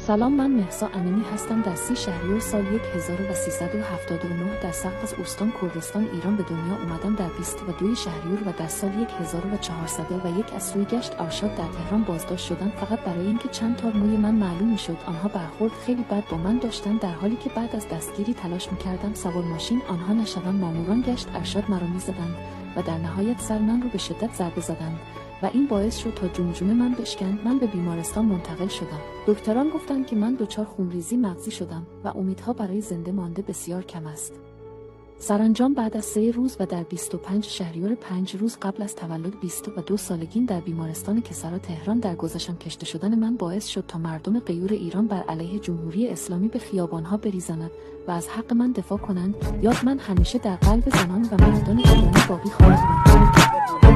سلام، من مهسا امینی هستم. در 30 شهریور سال 1379 در سقف از استان کردستان ایران به دنیا اومدم. در 22 شهریور و در سال 1401 از سوی گشت ارشاد در تهران بازداشت شدم، فقط برای اینکه چند تا موی من معلوم میشد. آنها برخورد خیلی بد با من داشتن، در حالی که بعد از دستگیری تلاش میکردم سوار ماشین آنها نشدم. ماموران گشت ارشاد مرا میزدند و در نهایت سر من رو به شدت ضربه زدند و این باعث شد تا جمجمه من بشکند. من به بیمارستان منتقل شدم. دکتران گفتند که من دچار خونریزی مغزی شدم و امیدها برای زنده مانده بسیار کم است. سرانجام بعد از 3 روز و در 25 شهریور 5 روز قبل از تولد 22 سالگیم در بیمارستان کسری تهران درگذشتم. کشته شدن من باعث شد تا مردم غیور ایران بر علیه جمهوری اسلامی به خیابانها بریزند و از حق من دفاع کنند. یاد من همیشه در قلب زنان و مردان ایرانی باقی خواهد ماند.